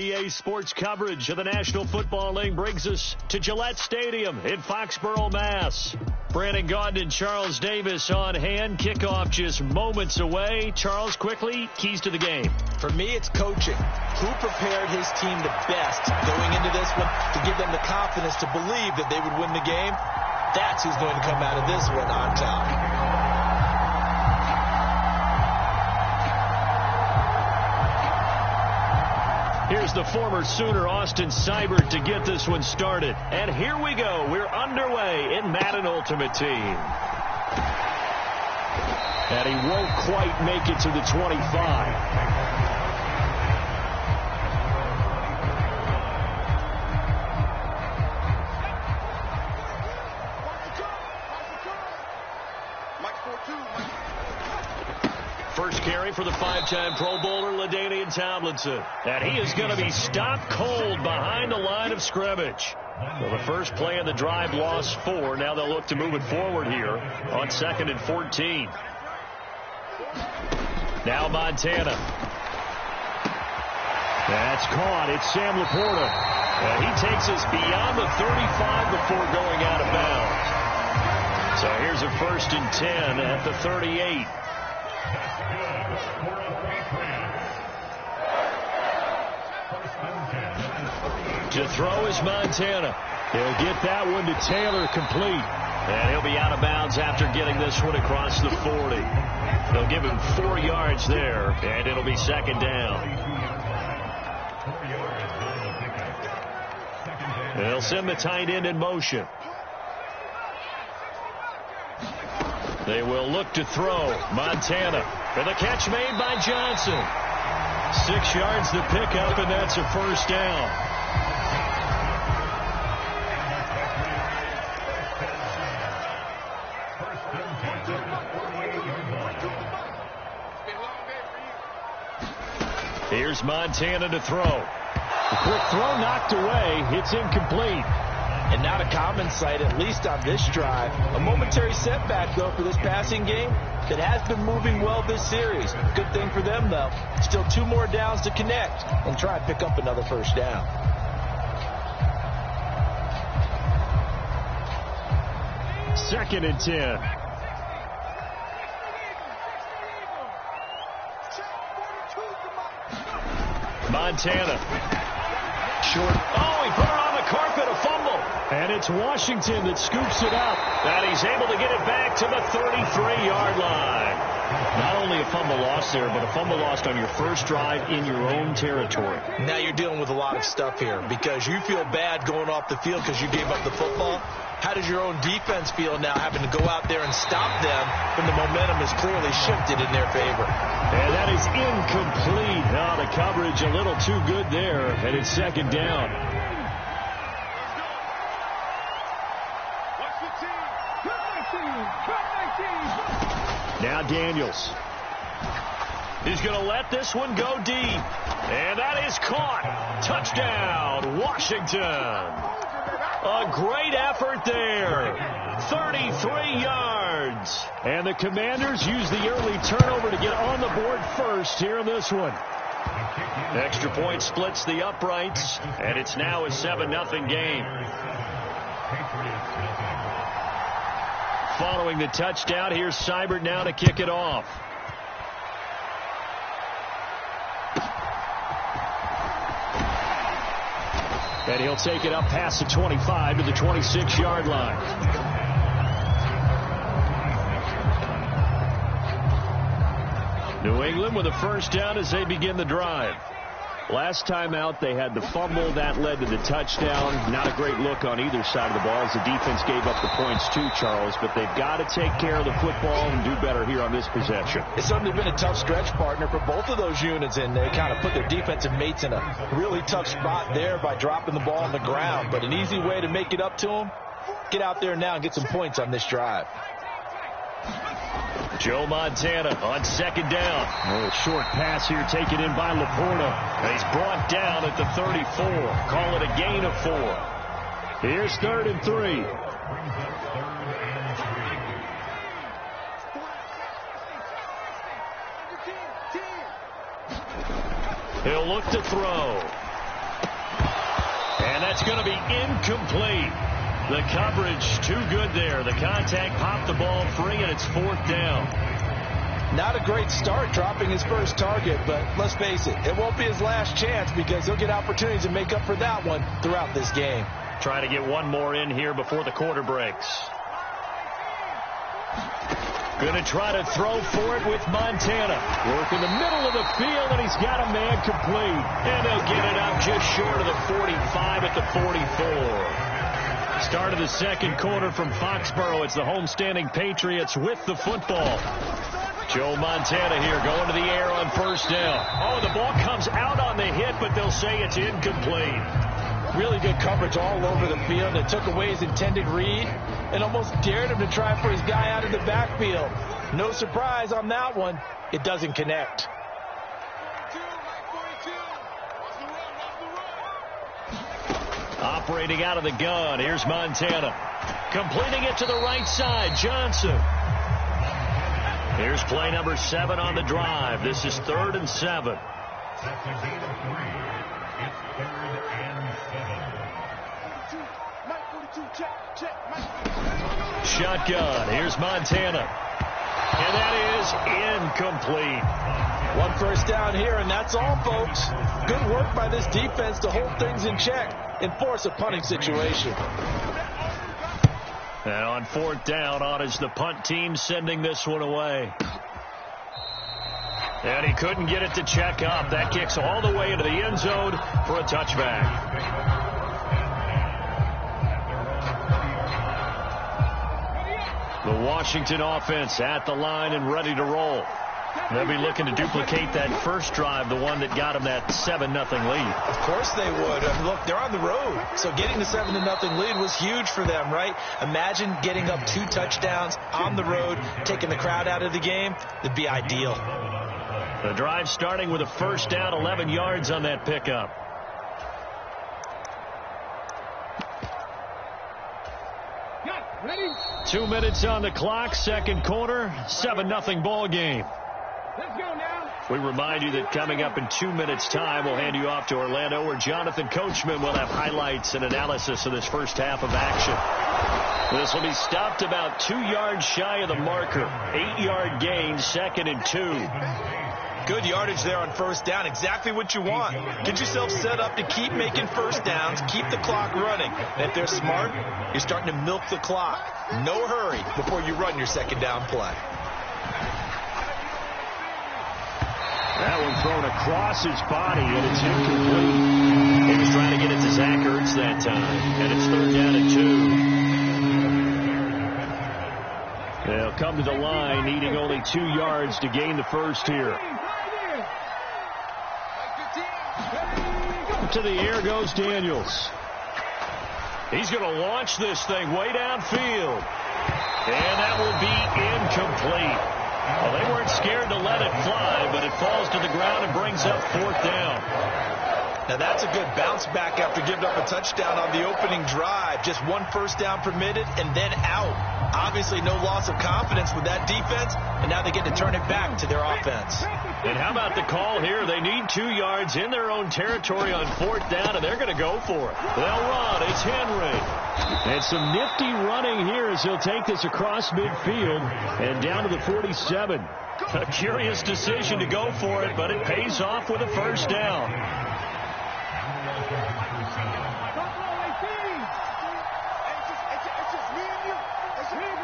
EA Sports coverage of the National Football League brings us to Gillette Stadium in Foxborough, Mass. Brandon Gaudin and Charles Davis on hand. Kickoff just moments away. Charles, quickly, keys to the game. For me, it's coaching. Who prepared his team the best going into this one to give them the confidence to believe that they would win the game? That's who's going to come out of this one on top. Here's the former Sooner, Austin Seibert, to get this one started. And here we go. We're underway in Madden Ultimate Team. And he won't quite make it to the 25. First carry for the five-time Pro Bowler, LaDainian Tomlinson. And he is going to be stopped cold behind the line of scrimmage. Well, the first play of the drive lost 4. Now they'll look to move it forward here on 2nd and 14. Now Montana. That's caught. It's Sam Laporta. And he takes us beyond the 35 before going out of bounds. So here's a 1st and 10 at the 38. To throw is Montana. He'll get that one to Taylor, complete. And he'll be out of bounds after getting this one across the 40. They'll give him 4 yards there, and it'll be 2nd down. They'll send the tight end in motion. They will look to throw. Montana. For the catch made by Johnson. 6 yards to pick up, and that's a 1st down. Here's Montana to throw. The quick throw knocked away. It's incomplete. And not a common sight, at least on this drive. A momentary setback, though, for this passing game that has been moving well this series. Good thing for them, though. Still 2 more downs to connect and try and pick up another 1st down. Second and 10. Montana. Short. Oh, he put it on the carpet, a fumble. And it's Washington that scoops it up. And he's able to get it back to the 33-yard line. Not only a fumble loss there, but a fumble lost on your first drive in your own territory. Now you're dealing with a lot of stuff here because you feel bad going off the field because you gave up the football. How does your own defense feel now having to go out there and stop them when the momentum is clearly shifted in their favor? And that is incomplete. Now the coverage a little too good there, and it's 2nd down. Now Daniels. He's going to let this one go deep. And that is caught. Touchdown, Washington. A great effort there. 33 yards. And the Commanders use the early turnover to get on the board first here in this one. Extra point splits the uprights, and it's now a 7-0 game. Following the touchdown, here's Seibert now to kick it off. And he'll take it up past the 25 to the 26-yard line. New England with a 1st down as they begin the drive. Last time out, they had the fumble. That led to the touchdown. Not a great look on either side of the ball as the defense gave up the points too, Charles. But they've got to take care of the football and do better here on this possession. It's certainly been a tough stretch, partner, for both of those units, and they kind of put their defensive mates in a really tough spot there by dropping the ball on the ground. But an easy way to make it up to them, get out there now and get some points on this drive. Joe Montana on 2nd down. A short pass here taken in by Laporta. And he's brought down at the 34. Call it a gain of 4. Here's 3rd and 3. He'll look to throw. That's going to be incomplete. The coverage too good there. The contact popped the ball free, and it's 4th down. Not a great start dropping his first target, but let's face it, it won't be his last chance because he'll get opportunities to make up for that one throughout this game. Trying to get one more in here before the quarter breaks. Going to try to throw for it with Montana. Work in the middle of the field, and he's got a man complete. And they'll get it up just short of the 45 at the 44. Start of the second quarter from Foxborough. It's the homestanding Patriots with the football. Joe Montana here going to the air on 1st down. Oh, the ball comes out on the hit, but they'll say it's incomplete. Really good coverage all over the field. It took away his intended read and almost dared him to try for his guy out of the backfield. No surprise on that one. It doesn't connect. Operating out of the gun. Here's Montana. Completing it to the right side. Johnson. Here's play number 7 on the drive. This is 3rd and 7. Shotgun. Here's Montana. And that is incomplete. 1 first down here, and that's all, folks. Good work by this defense to hold things in check and force a punting situation. And on 4th down, on is the punt team sending this one away. And he couldn't get it to check up. That kicks all the way into the end zone for a touchback. The Washington offense at the line and ready to roll. They'll be looking to duplicate that first drive, the one that got them that 7-0 lead. Of course they would. I mean, look, they're on the road, so getting the 7-0 lead was huge for them, right? Imagine getting up 2 touchdowns on the road, taking the crowd out of the game. It'd be ideal. The drive starting with a first down, 11 yards on that pickup. Ready? 2 minutes on the clock, second quarter, 7-0 ball game. Let's go now. We remind you that coming up in 2 minutes' time, we'll hand you off to Orlando, where Jonathan Coachman will have highlights and analysis of this first half of action. This will be stopped about 2 yards shy of the marker. 8-yard gain, 2nd and 2. Good yardage there on first down. Exactly what you want. Get yourself set up to keep making first downs, keep the clock running. And if they're smart, you're starting to milk the clock. No hurry before you run your second down play. That one thrown across his body, and it's incomplete. He was trying to get it to Zach Ertz that time, and it's 3rd down and 2. They'll come to the line, needing only 2 yards to gain the first here. To the air goes Daniels. He's going to launch this thing way downfield. And that will be incomplete. Well, they weren't scared to let it fly, but it falls to the ground and brings up 4th down. Now that's a good bounce back after giving up a touchdown on the opening drive. Just 1 first down permitted and then out. Obviously no loss of confidence with that defense, and now they get to turn it back to their offense. And how about the call here? They need 2 yards in their own territory on 4th down, and they're going to go for it. They'll run. It's Henry. And some nifty running here as he'll take this across midfield and down to the 47. A curious decision to go for it, but it pays off with a first down.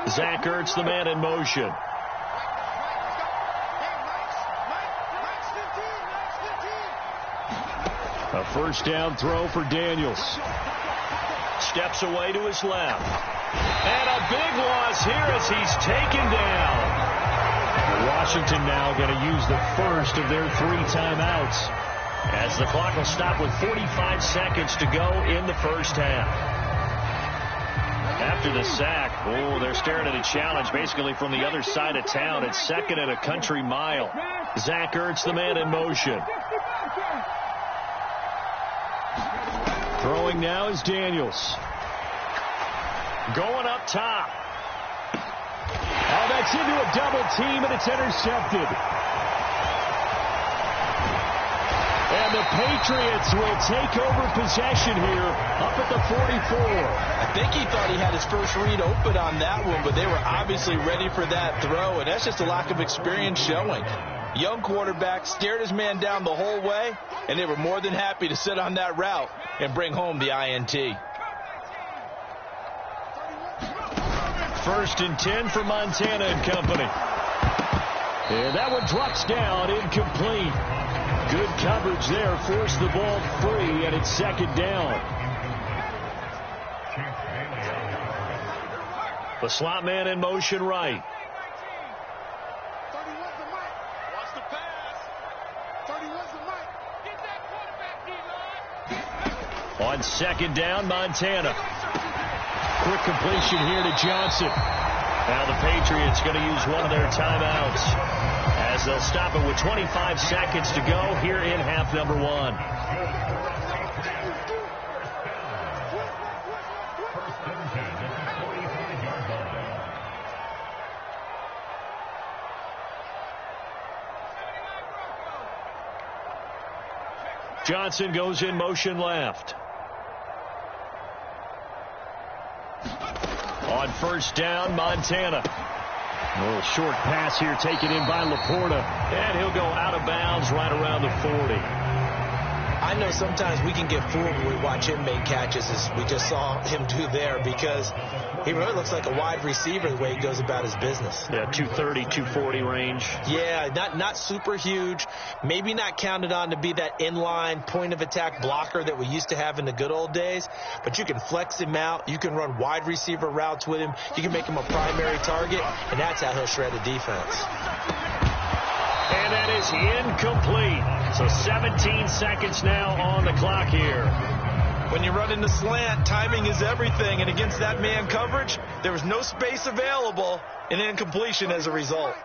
Zach Ertz, the man in motion. A first down throw for Daniels. Steps away to his left. And a big loss here as he's taken down. Washington now going to use the first of their 3 timeouts, as the clock will stop with 45 seconds to go in the first half. After the sack, they're staring at a challenge basically from the other side of town. It's 2nd and a country mile. Zach Ertz, the man in motion. Throwing now is Daniels. Going up top. Oh, that's into a double team, and it's intercepted. And the Patriots will take over possession here up at the 44. I think he thought he had his first read open on that one, but they were obviously ready for that throw, and that's just a lack of experience showing. Young quarterback stared his man down the whole way, and they were more than happy to sit on that route and bring home the INT. 1st and 10 for Montana and company. And that one drops down, incomplete. Good coverage there, forced the ball free, and it's 2nd down. The slot man in motion right. On 2nd down, Montana. Quick completion here to Johnson. Now the Patriots going to use one of their timeouts as they'll stop it with 25 seconds to go here in half number 1. Johnson goes in motion left. On 1st down, Montana. A little short pass here taken in by Laporta. And he'll go out of bounds right around the 40. I know sometimes we can get fooled when we watch him make catches, as we just saw him do there, because he really looks like a wide receiver the way he goes about his business. Yeah, 230, 240 range. Yeah, not super huge. Maybe not counted on to be that inline point-of-attack blocker that we used to have in the good old days, but you can flex him out. You can run wide receiver routes with him. You can make him a primary target, and that's how he'll shred a defense. And that is incomplete. So 17 seconds now on the clock here. When you run into slant, timing is everything. And against that man coverage, there was no space available, and incompletion as a result.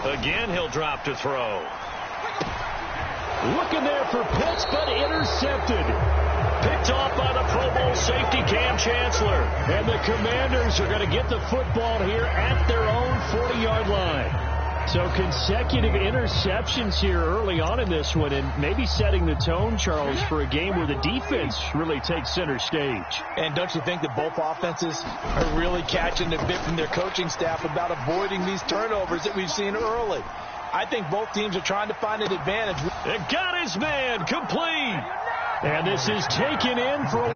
Again, he'll drop to throw. Looking there for Pitts, but intercepted. Picked off by the Pro Bowl safety Cam Chancellor. And the Commanders are going to get the football here at their own 40-yard line. So consecutive interceptions here early on in this one, and maybe setting the tone, Charles, for a game where the defense really takes center stage. And don't you think that both offenses are really catching the bit from their coaching staff about avoiding these turnovers that we've seen early? I think both teams are trying to find an advantage. It got his man complete. And this is taken in for a